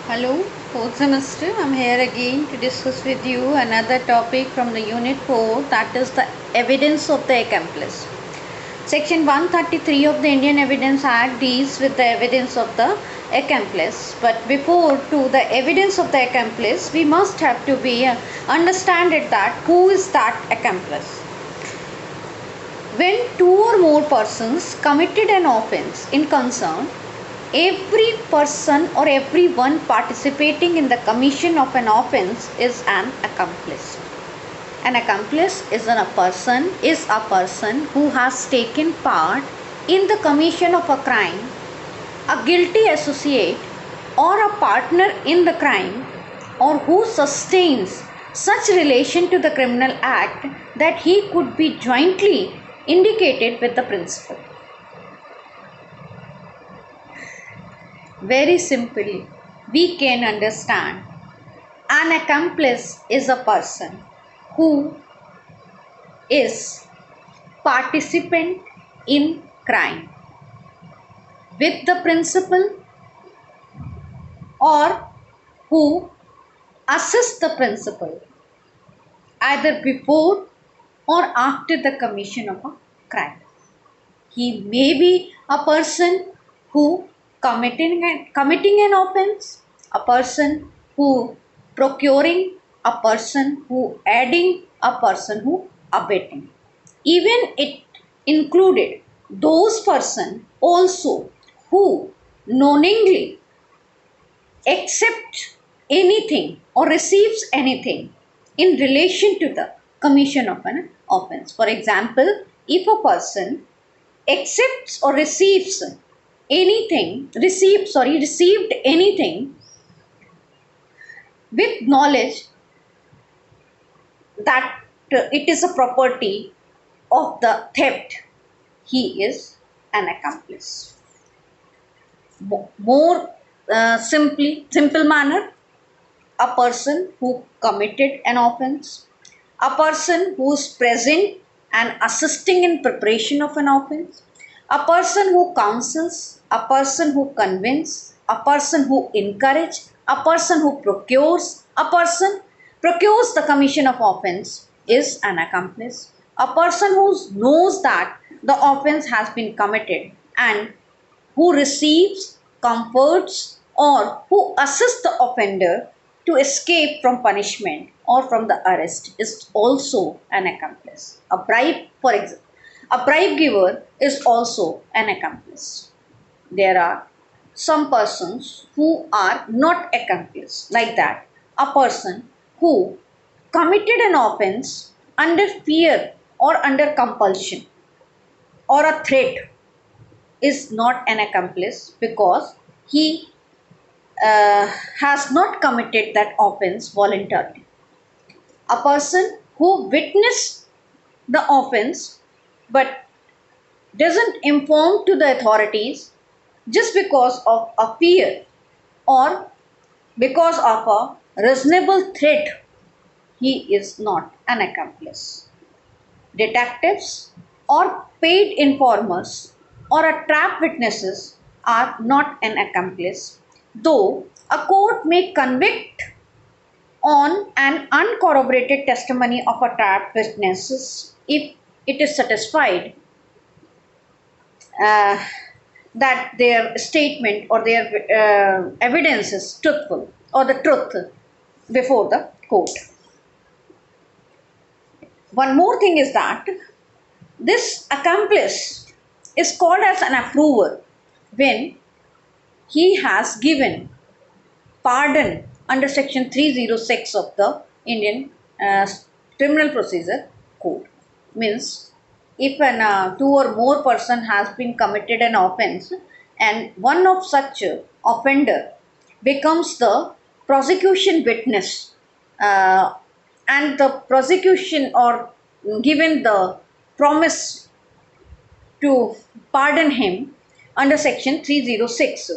Hello, fourth semester. I'm here again to discuss with you another topic from the Unit 4, that is the evidence of the accomplice. Section 133 of the Indian Evidence Act deals with the evidence of the accomplice. But before to the evidence of the accomplice, we must have to be understand it that who is that accomplice. When two or more persons committed an offence in concern, every person or everyone participating in the commission of an offence is an accomplice. An accomplice is a person who has taken part in the commission of a crime, a guilty associate or a partner in the crime, or who sustains such relation to the criminal act that he could be jointly indicated with the principal. Very simply, we can understand an accomplice is a person who is participant in crime with the principal or who assists the principal either before or after the commission of a crime. He may be a person who committing an offense, a person who procuring, a person who aiding, a person who abetting. Even it included those person also who knowingly accept anything or receives anything in relation to the commission of an offense. For example, if a person accepts or received anything with knowledge that it is a property of the theft, he is an accomplice. More simple manner, a person who committed an offense, a person who is present and assisting in preparation of an offense, a person who counsels, a person who convinces, a person who encourages, a person who procures, a person procures the commission of offense is an accomplice. A person who knows that the offense has been committed and who receives, comforts, or who assists the offender to escape from punishment or from the arrest is also an accomplice. A bribe, for example, a bribe giver is also an accomplice. There are some persons who are not accomplices, like that. A person who committed an offense under fear or under compulsion or a threat is not an accomplice because he has not committed that offense voluntarily. A person who witnessed the offense but doesn't inform to the authorities just because of a fear or because of a reasonable threat, he is not an accomplice. Detectives or paid informers or a trap witnesses are not an accomplice, though a court may convict on an uncorroborated testimony of a trap witnesses if it is satisfied that their statement or their evidence is truthful or the truth before the court. One more thing is that this accomplice is called as an approver when he has given pardon under section 306 of the Indian Criminal Procedure Code. Means if an two or more person has been committed an offense and one of such offender becomes the prosecution witness and the prosecution or given the promise to pardon him under section 306,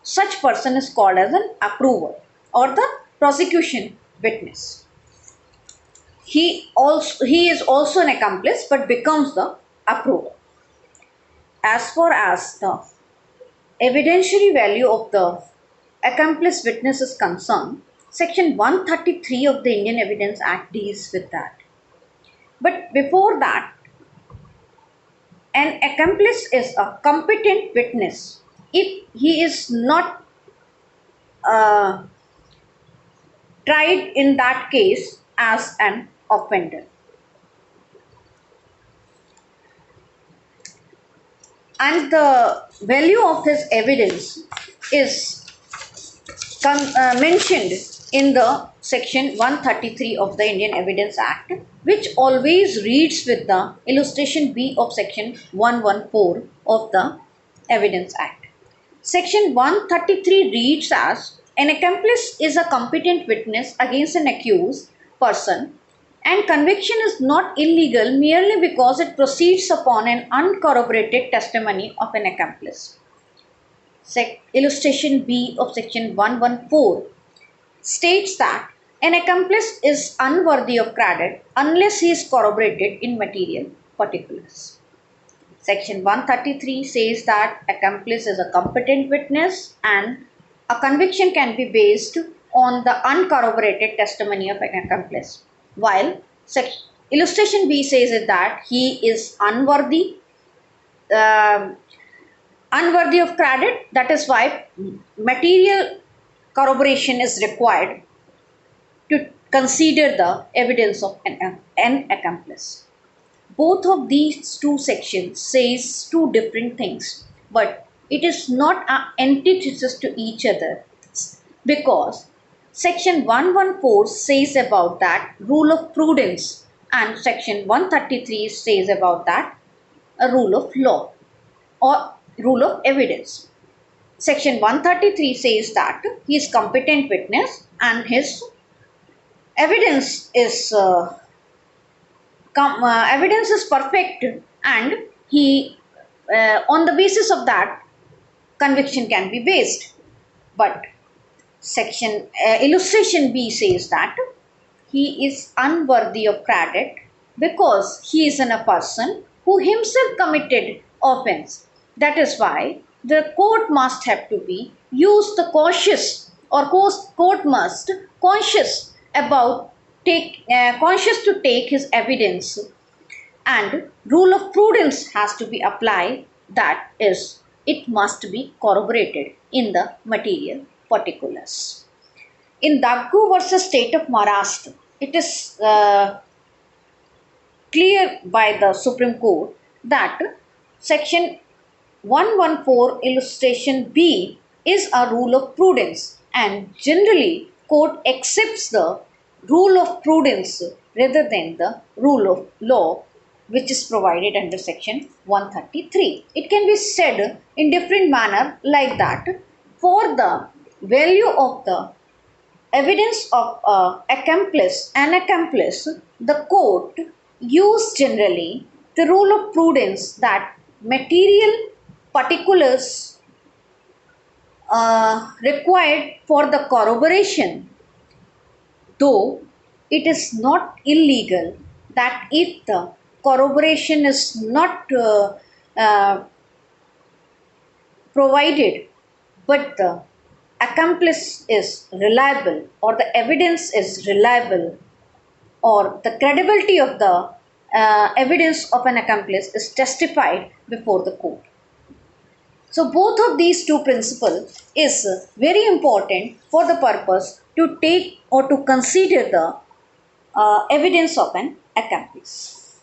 such person is called as an approver or the prosecution witness. He is also an accomplice but becomes the approver. As far as the evidentiary value of the accomplice witness is concerned, Section 133 of the Indian Evidence Act deals with that. But before that, an accomplice is a competent witness if he is not uh, tried in that case as an offender. And the value of his evidence is mentioned in the section 133 of the Indian Evidence Act, which always reads with the illustration B of section 114 of the Evidence Act. Section 133 reads as, an accomplice is a competent witness against an accused person, and conviction is not illegal merely because it proceeds upon an uncorroborated testimony of an accomplice. Illustration B of section 114 states that an accomplice is unworthy of credit unless he is corroborated in material particulars. Section 133 says that accomplice is a competent witness and a conviction can be based on the uncorroborated testimony of an accomplice, while illustration B says that he is unworthy of credit. That is why material corroboration is required to consider the evidence of an accomplice. Both of these two sections says two different things, but it is not an antithesis to each other, because section 114 says about that rule of prudence and section 133 says about that a rule of law or rule of evidence. Section 133 says that he is competent witness and his evidence is perfect, and he on the basis of that conviction can be based. But section illustration B says that he is unworthy of credit because he is a person who himself committed offense. That is why the court must have to be used the cautious, or court must conscious about conscious to take his evidence, and rule of prudence has to be applied, that is, it must be corroborated in the material particulars. In Daggu versus State of Maharashtra, it is clear by the Supreme Court that section 114 illustration B is a rule of prudence, and generally court accepts the rule of prudence rather than the rule of law which is provided under section 133. It can be said in different manner like that. For the value of the evidence of an accomplice, the court used generally the rule of prudence that material particulars required for the corroboration, though it is not illegal that if the corroboration is not provided but the accomplice is reliable, or the evidence is reliable, or the credibility of the evidence of an accomplice is testified before the court. So both of these two principles is very important for the purpose to take or to consider the evidence of an accomplice.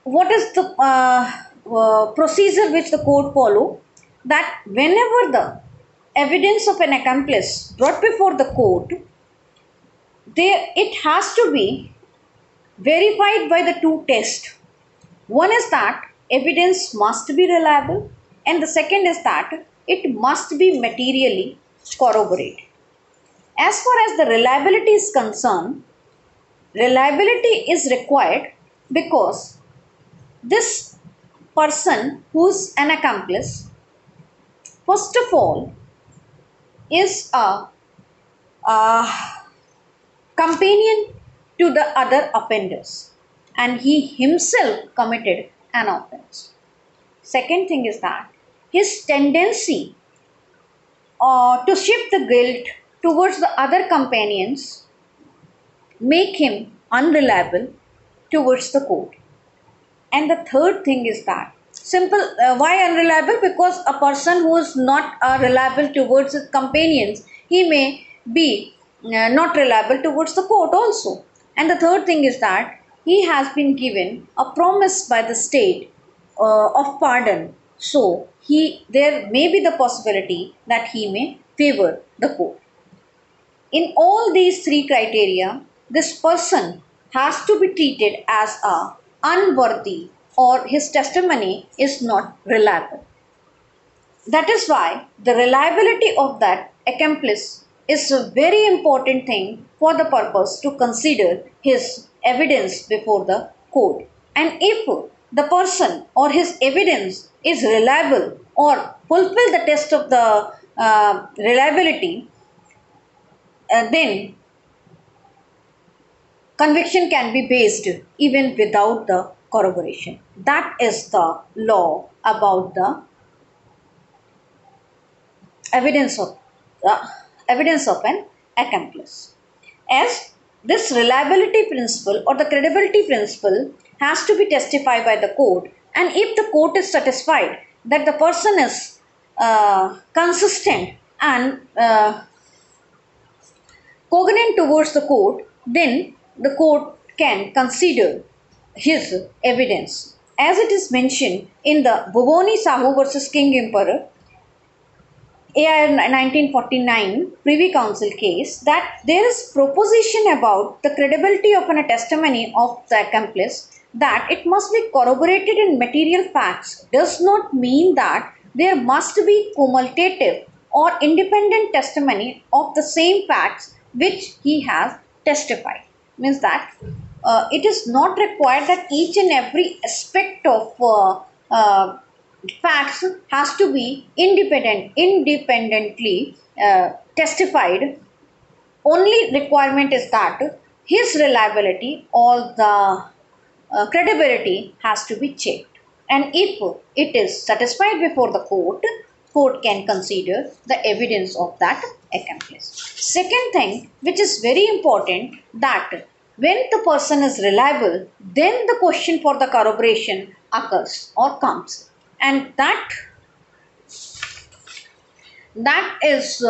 What is the procedure which the court follow? That whenever the evidence of an accomplice brought before the court, it has to be verified by the two tests. One is that evidence must be reliable, and the second is that it must be materially corroborated. As far as the reliability is concerned, reliability is required because this person who's an accomplice, first of all, is a companion to the other offenders, and he himself committed an offense. Second thing is that his tendency to shift the guilt towards the other companions, make him unreliable towards the court. And the third thing is that simple, why unreliable? Because a person who is not reliable towards his companions, he may be not reliable towards the court also. And the third thing is that he has been given a promise by the state of pardon. So there may be the possibility that he may favor the court. In all these three criteria, this person has to be treated as a unworthy or his testimony is not reliable. That is why the reliability of that accomplice is a very important thing for the purpose to consider his evidence before the court. And if the person or his evidence is reliable or fulfill the test of the reliability, then conviction can be based even without the corroboration. That is the law about the evidence of an accomplice. As this reliability principle or the credibility principle has to be testified by the court, and if the court is satisfied that the person is consistent and cogent towards the court, then the court can consider his evidence. As it is mentioned in the Bhuvoni Sahu versus King Emperor, AIR 1949 Privy Council case, that there is proposition about the credibility of a testimony of the accomplice, that it must be corroborated in material facts, does not mean that there must be cumulative or independent testimony of the same facts which he has testified. Means that it is not required that each and every aspect of facts has to be independently testified. Only requirement is that his reliability or the credibility has to be checked, and if it is satisfied before the court can consider the evidence of that accomplice. Second thing which is very important, that when the person is reliable, then the question for the corroboration occurs or comes, and that is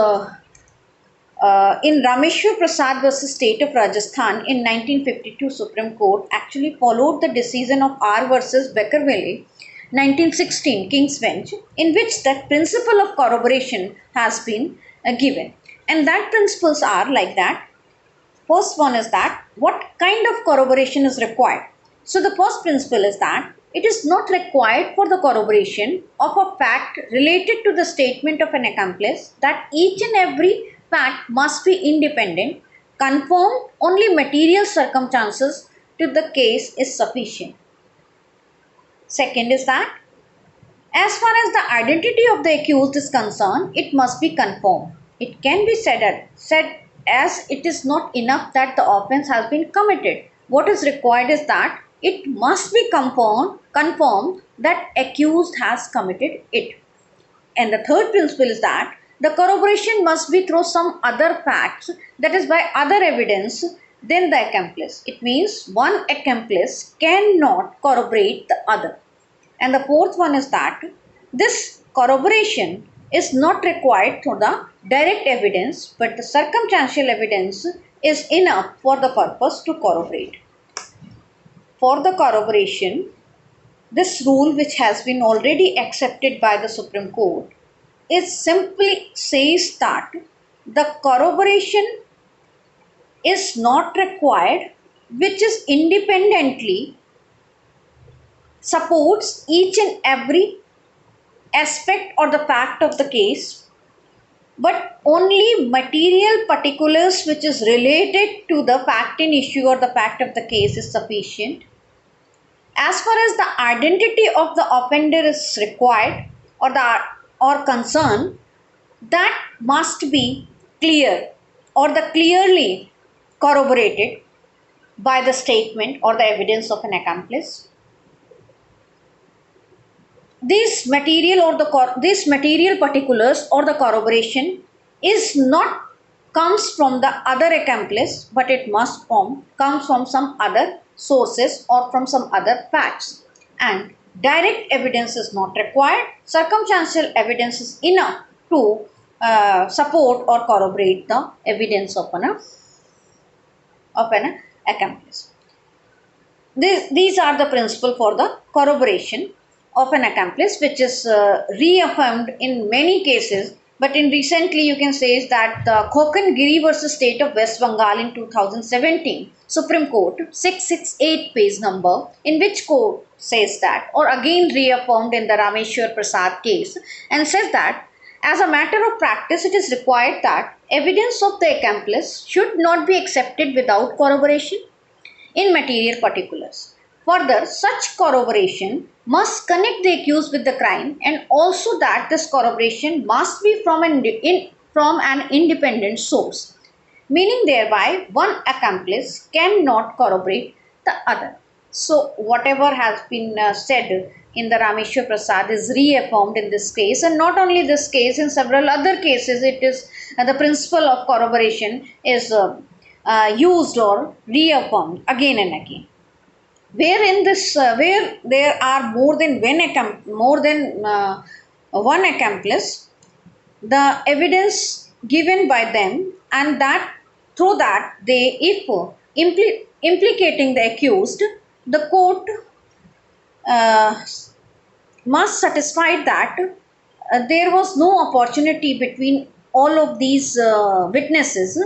in Rameshwar Prasad versus State of Rajasthan in 1952 Supreme Court actually followed the decision of R versus Beckerville 1916 King's Bench, in which that principle of corroboration has been given. And that principles are like that. First one is that what kind of corroboration is required. So the first principle is that it is not required for the corroboration of a fact related to the statement of an accomplice that each and every fact must be independent, confirmed, only material circumstances to the case is sufficient. Second is that as far as the identity of the accused is concerned, it must be confirmed. It can be said as it is not enough that the offence has been committed. What is required is that it must be confirmed that accused has committed it. And the third principle is that the corroboration must be through some other facts, that is by other evidence than the accomplice. It means one accomplice cannot corroborate the other. And the fourth one is that this corroboration is not required through the direct evidence, but the circumstantial evidence is enough for the purpose to corroborate. For the corroboration, this rule, which has been already accepted by the Supreme Court, is simply says that the corroboration is not required which is independently supports each and every aspect or the fact of the case, but only material particulars which is related to the fact in issue or the fact of the case is sufficient. As far as the identity of the offender is required or concerned, that must be clear or the clearly corroborated by the statement or the evidence of an accomplice. this material particulars or the corroboration is not comes from the other accomplice, but it must comes from some other sources or from some other facts, and direct evidence is not required. Circumstantial evidence is enough to support or corroborate the evidence of an accomplice. These are the principle for the corroboration of an accomplice, which is reaffirmed in many cases. But in recently, you can say is that the Khokan Giri versus State of West Bengal in 2017 Supreme Court 668 page number, in which court says that, or again reaffirmed in the Rameshwar Prasad case, and says that as a matter of practice, it is required that evidence of the accomplice should not be accepted without corroboration in material particulars. Further, such corroboration must connect the accused with the crime, and also that this corroboration must be from an independent source, meaning thereby one accomplice cannot corroborate the other. So, whatever has been said in the Rameshwar Prasad is reaffirmed in this case, and not only this case, in several other cases, it is the principle of corroboration is used or reaffirmed again and again. Where in this, where there are more than one accomplice, the evidence given by them, and that through that they, if implicating the accused, the court must satisfy that there was no opportunity between all of these witnesses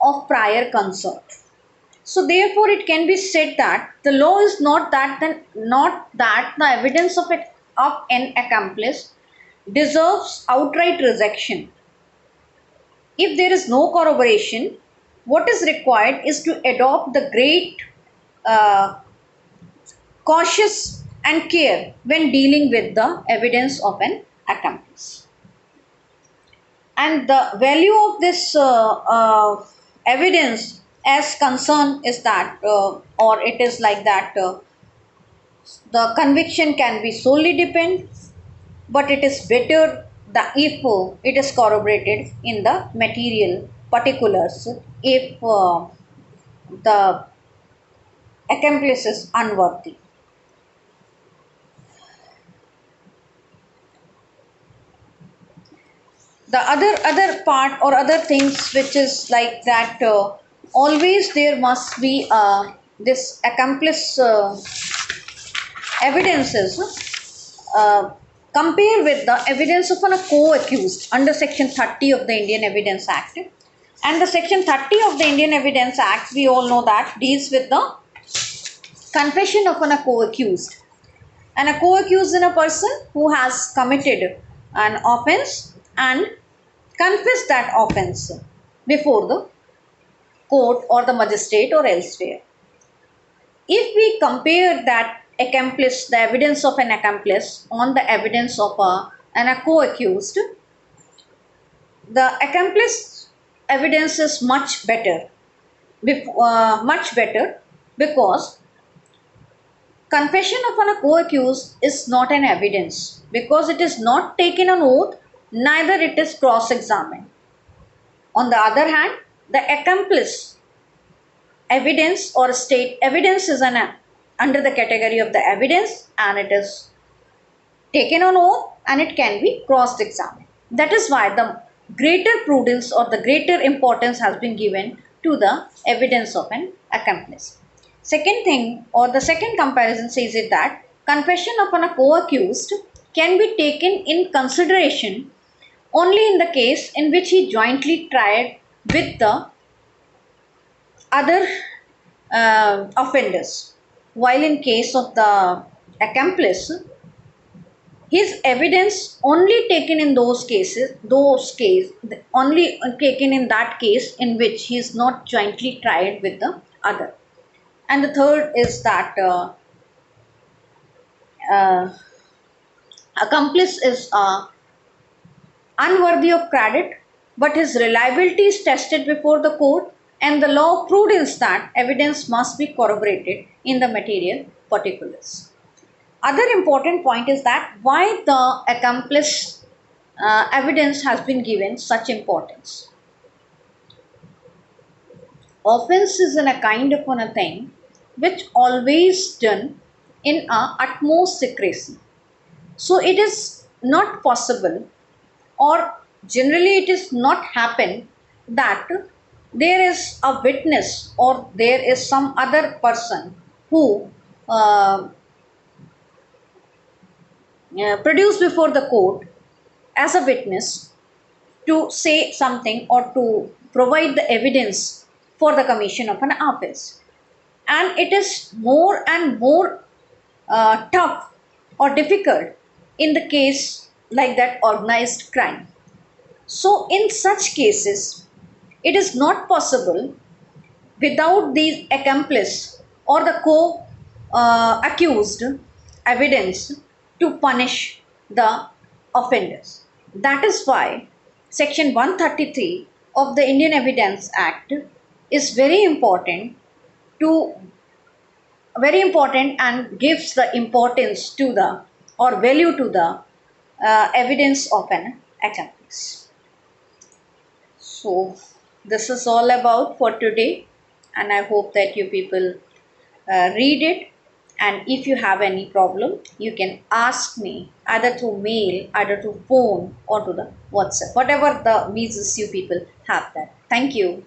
of prior consort. So therefore, it can be said that the law is not that the evidence of an accomplice deserves outright rejection. If there is no corroboration, what is required is to adopt the great cautious and care when dealing with the evidence of an accomplice. And the value of this evidence as concern is that, or it is like that, the conviction can be solely depend, but it is better the if it is corroborated in the material particulars if the accomplice is unworthy. The other part or other things which is like that, always there must be this accomplice evidences compare with the evidence of a co-accused under section 30 of the Indian Evidence Act. And the section 30 of the Indian Evidence Act, we all know that, deals with the confession of a co-accused. And a co-accused is a person who has committed an offense and confessed that offense before the court or the magistrate or elsewhere. If we compare that accomplice, the evidence of an accomplice on the evidence of an co-accused, the accomplice evidence is much better because confession of a co-accused is not an evidence, because it is not taken on oath, neither it is cross-examined. On the other hand, the accomplice evidence or state evidence is under the category of the evidence, and it is taken on oath and it can be cross-examined. That is why the greater prudence or the greater importance has been given to the evidence of an accomplice. Second thing, or the second comparison says it that confession of a co-accused can be taken in consideration only in the case in which he jointly tried with the other offenders, while in case of the accomplice, his evidence only taken in only taken in that case in which he is not jointly tried with the other. And the third is that accomplice is unworthy of credit, but his reliability is tested before the court, and the law of prudence that evidence must be corroborated in the material particulars. Other important point is that why the accomplice evidence has been given such importance. Offense is in a kind of a thing which always done in a utmost secrecy. So it is not possible, or generally it is not happen, that there is a witness or there is some other person who uh, produced before the court as a witness to say something or to provide the evidence for the commission of an offense. And it is more and more tough or difficult in the case like that organized crime. So, in such cases, it is not possible without the accomplice or the co accused evidence to punish the offenders. That is why Section 133 of the Indian Evidence Act is to very important and gives the importance to the or value to the evidence of an accomplice. So, this is all about for today, and I hope that you people read it. And if you have any problem, you can ask me either through mail, either through phone, or to the WhatsApp, whatever the means you people have that. Thank you.